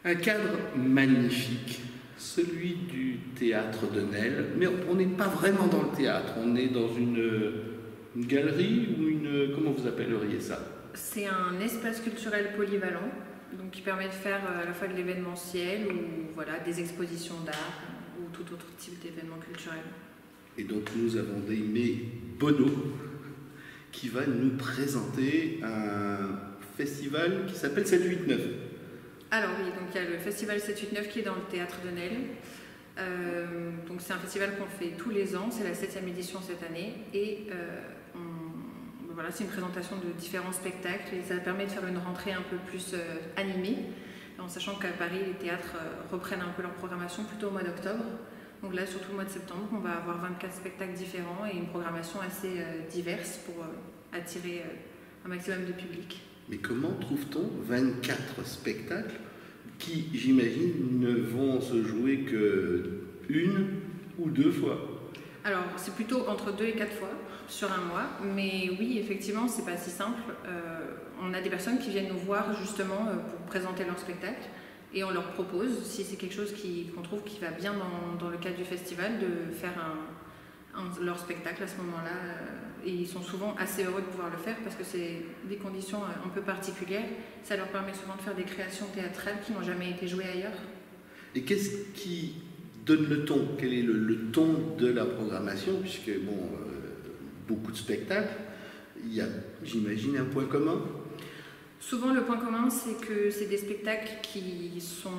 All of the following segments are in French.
Un cadre magnifique, celui du théâtre de Nesle, mais on n'est pas vraiment dans le théâtre, on est dans une galerie ou une... Comment vous appelleriez ça? C'est un espace culturel polyvalent, donc qui permet de faire à la fois de l'événementiel ou voilà, des expositions d'art ou tout autre type d'événement culturel. Et donc nous avons Aimé Bonneau qui va nous présenter un festival qui s'appelle 7-8-9. Alors oui, donc il y a le festival 7-8-9 qui est dans le théâtre de Nesle. Donc c'est un festival qu'on fait tous les ans, c'est la 7e édition cette année et voilà, c'est une présentation de différents spectacles et ça permet de faire une rentrée un peu plus animée, en sachant qu'à Paris les théâtres reprennent un peu leur programmation plutôt au mois d'octobre. Donc là, surtout au mois de septembre, on va avoir 24 spectacles différents et une programmation assez diverse pour attirer un maximum de public. Mais comment trouve-t-on 24 spectacles qui, j'imagine, ne vont se jouer que une ou deux fois? Alors, c'est plutôt entre 2 et 4 fois sur un mois, mais oui, effectivement, c'est pas si simple. On a des personnes qui viennent nous voir justement pour présenter leur spectacle et on leur propose, si c'est quelque chose qu'on trouve qui va bien dans le cadre du festival, de faire leur spectacle à ce moment-là. Et ils sont souvent assez heureux de pouvoir le faire parce que c'est des conditions un peu particulières. Ça leur permet souvent de faire des créations théâtrales qui n'ont jamais été jouées ailleurs. Et qu'est-ce qui donne le ton? Quel est le ton de la programmation? Puisque, bon, beaucoup de spectacles, il y a, j'imagine, un point commun. Souvent, le point commun, c'est que c'est des spectacles qui sont...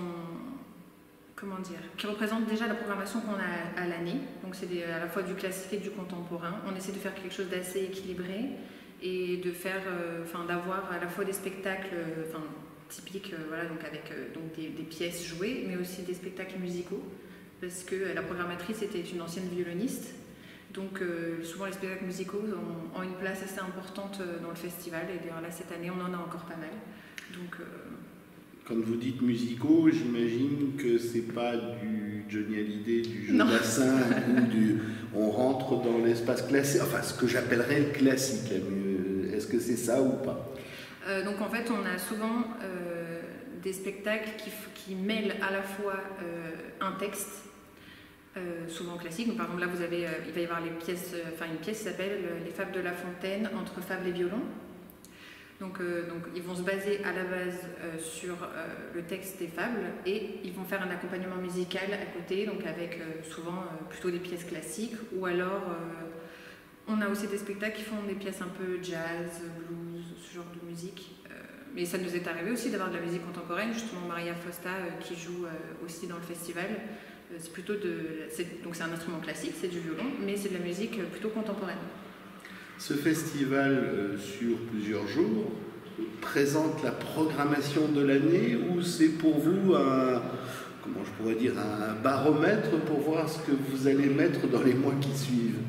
Comment dire, qui représentent déjà la programmation qu'on a à l'année. Donc c'est à la fois du classique et du contemporain. On essaie de faire quelque chose d'assez équilibré et de faire, d'avoir à la fois des spectacles typiques, voilà, donc avec donc des pièces jouées, mais aussi des spectacles musicaux, parce que la programmatrice était une ancienne violoniste. Donc souvent les spectacles musicaux ont une place assez importante dans le festival, et d'ailleurs là cette année on en a encore pas mal. Donc, quand vous dites musicaux, j'imagine que c'est pas du Johnny Hallyday, du jeu bassin, ou du... On rentre dans l'espace classique, enfin ce que j'appellerais le classique. Est-ce que c'est ça ou pas? Donc en fait, on a souvent des spectacles qui mêlent à la fois un texte, souvent classique. Donc, par exemple, là, il va y avoir une pièce qui s'appelle Les Fables de La Fontaine entre fables et violon. Donc, ils vont se baser à la base sur le texte des fables et ils vont faire un accompagnement musical à côté, donc avec souvent plutôt des pièces classiques, ou alors on a aussi des spectacles qui font des pièces un peu jazz, blues, ce genre de musique. Mais ça nous est arrivé aussi d'avoir de la musique contemporaine, justement Maria Fosta qui joue aussi dans le festival. C'est plutôt donc c'est un instrument classique, c'est du violon, mais c'est de la musique plutôt contemporaine. Ce festival, sur plusieurs jours, présente la programmation de l'année ou c'est pour vous un baromètre pour voir ce que vous allez mettre dans les mois qui suivent?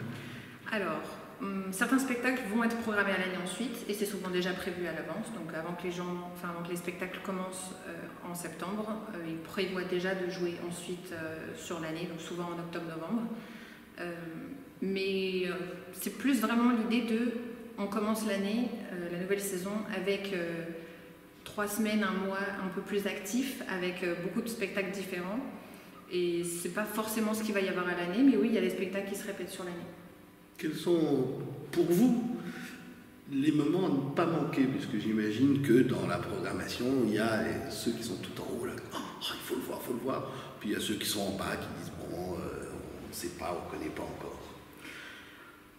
Alors, certains spectacles vont être programmés à l'année ensuite et c'est souvent déjà prévu à l'avance. Donc avant que les spectacles commencent en septembre, ils prévoient déjà de jouer ensuite sur l'année, donc souvent en octobre-novembre. Mais c'est plus vraiment l'idée on commence l'année, la nouvelle saison, avec 3 semaines, un mois un peu plus actif, avec beaucoup de spectacles différents. Et c'est pas forcément ce qu'il va y avoir à l'année, mais oui, il y a des spectacles qui se répètent sur l'année. Quels sont, pour vous, les moments à ne pas manquer? Puisque j'imagine que dans la programmation, il y a ceux qui sont tout en haut, là, il faut le voir. Puis il y a ceux qui sont en bas, qui disent, bon, on ne sait pas, on ne connaît pas encore.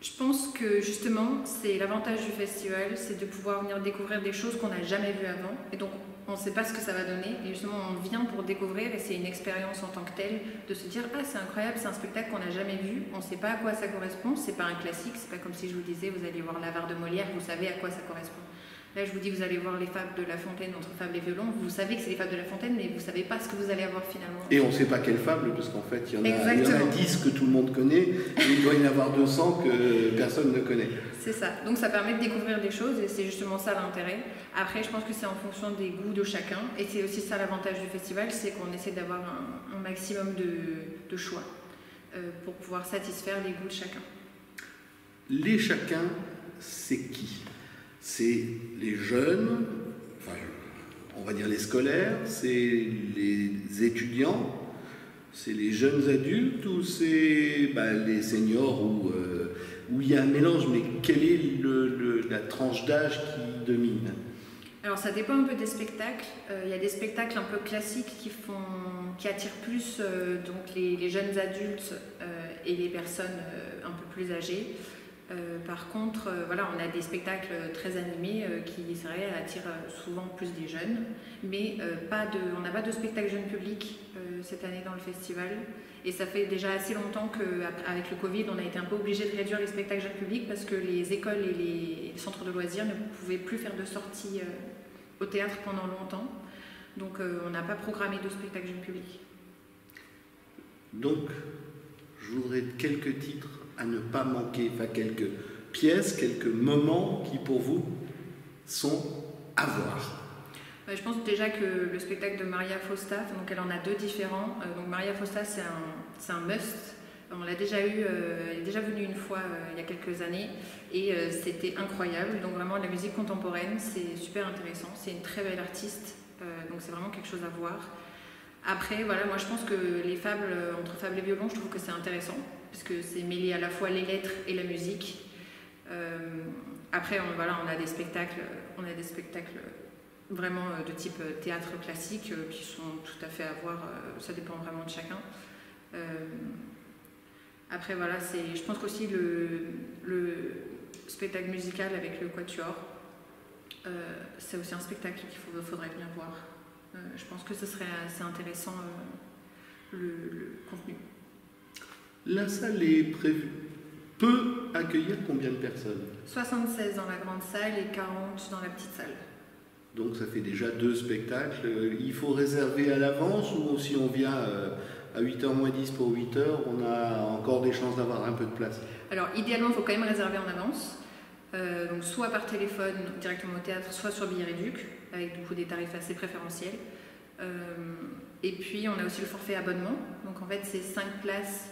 Je pense que justement, c'est l'avantage du festival, c'est de pouvoir venir découvrir des choses qu'on n'a jamais vues avant. Et donc, on ne sait pas ce que ça va donner. Et justement, on vient pour découvrir et c'est une expérience en tant que telle de se dire « Ah, c'est incroyable, c'est un spectacle qu'on n'a jamais vu. On ne sait pas à quoi ça correspond. C'est pas un classique. C'est pas comme si je vous disais, vous allez voir l'Avare de Molière, vous savez à quoi ça correspond. » Là, je vous dis, vous allez voir les fables de La Fontaine entre fables et violon. Vous savez que c'est les fables de La Fontaine, mais vous ne savez pas ce que vous allez avoir finalement. Et on ne sait pas quelle fable, parce qu'en fait, il y en a 10 que tout le monde connaît, et il doit y en avoir 200 que personne ne connaît. C'est ça. Donc ça permet de découvrir des choses, et c'est justement ça l'intérêt. Après, je pense que c'est en fonction des goûts de chacun, et c'est aussi ça l'avantage du festival, c'est qu'on essaie d'avoir un maximum de choix pour pouvoir satisfaire les goûts de chacun. Les chacun, c'est qui? C'est les jeunes, enfin, on va dire les scolaires, c'est les étudiants, c'est les jeunes adultes ou c'est les seniors où il y a un mélange, mais quelle est la tranche d'âge qui domine? Alors ça dépend un peu des spectacles. Il y a des spectacles un peu classiques qui attirent plus donc les jeunes adultes et les personnes un peu plus âgées. Par contre, voilà, on a des spectacles très animés qui, c'est vrai, attirent souvent plus des jeunes, mais on n'a pas de spectacle jeune public cette année dans le festival. Et ça fait déjà assez longtemps qu'avec le Covid, on a été un peu obligé de réduire les spectacles jeunes publics parce que les écoles et les centres de loisirs ne pouvaient plus faire de sorties au théâtre pendant longtemps. Donc on n'a pas programmé de spectacle jeune public. Donc, je voudrais quelques titres à ne pas manquer, enfin quelques pièces, quelques moments qui pour vous sont à voir. Je pense déjà que le spectacle de Maria Fosta, donc elle en a deux différents. Donc Maria Fosta, c'est un must. On l'a déjà eu, elle est déjà venue une fois il y a quelques années et c'était incroyable. Donc vraiment la musique contemporaine, c'est super intéressant. C'est une très belle artiste, donc c'est vraiment quelque chose à voir. Après, voilà, moi je pense que les fables, entre fables et violon, je trouve que c'est intéressant parce que c'est mêlé à la fois les lettres et la musique. Après, on a des spectacles vraiment de type théâtre classique qui sont tout à fait à voir, ça dépend vraiment de chacun. Après voilà, je pense qu'aussi le spectacle musical avec le quatuor, c'est aussi un spectacle qu'il faudrait bien voir. Je pense que ce serait assez intéressant le contenu. La salle est prévue, peut accueillir combien de personnes? 76 dans la grande salle et 40 dans la petite salle. Donc ça fait déjà 2 spectacles. Il faut réserver à l'avance ou si on vient à 8h moins 10 pour 8h, on a encore des chances d'avoir un peu de place? Alors idéalement, il faut quand même réserver en avance. Donc soit par téléphone directement au théâtre, soit sur billet réduc, avec du coup des tarifs assez préférentiels. Et puis on a aussi le forfait abonnement. Donc en fait c'est 5 places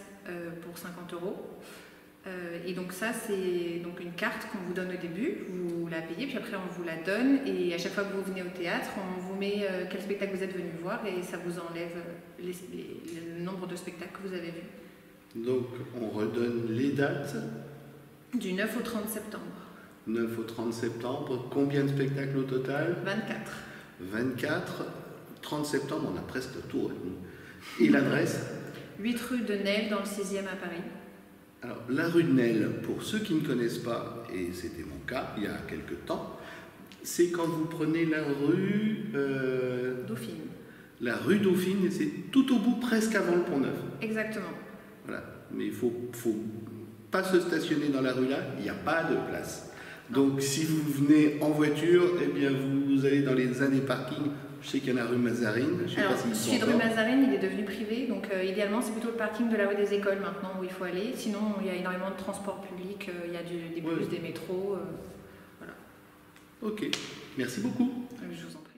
pour 50 €. Et donc ça c'est donc une carte qu'on vous donne au début, vous la payez, puis après on vous la donne et à chaque fois que vous venez au théâtre, on vous met quel spectacle vous êtes venu voir et ça vous enlève le nombre de spectacles que vous avez vus. Donc on redonne les dates. Du 9 au 30 septembre. 9 au 30 septembre, combien de spectacles au total? 24. 24, 30 septembre, on a presque tout retenu. Et l'adresse? 8 rue de Nesle dans le 6e à Paris. Alors, la rue de Nesle, pour ceux qui ne connaissent pas, et c'était mon cas il y a quelques temps, c'est quand vous prenez la rue... Dauphine. La rue Dauphine, et c'est tout au bout, presque avant le Pont-Neuf. Exactement. Voilà, mais il ne faut pas se stationner dans la rue là, il n'y a pas de place. Donc si vous venez en voiture, eh bien vous allez dans les allées parking. Je sais qu'il y en a rue Mazarine. Celui de rue Mazarine, il est devenu privé, donc idéalement c'est plutôt le parking de la rue des Écoles maintenant où il faut aller. Sinon il y a énormément de transports publics, il y a des bus, des métros. Voilà. Ok, merci beaucoup. Je vous en prie.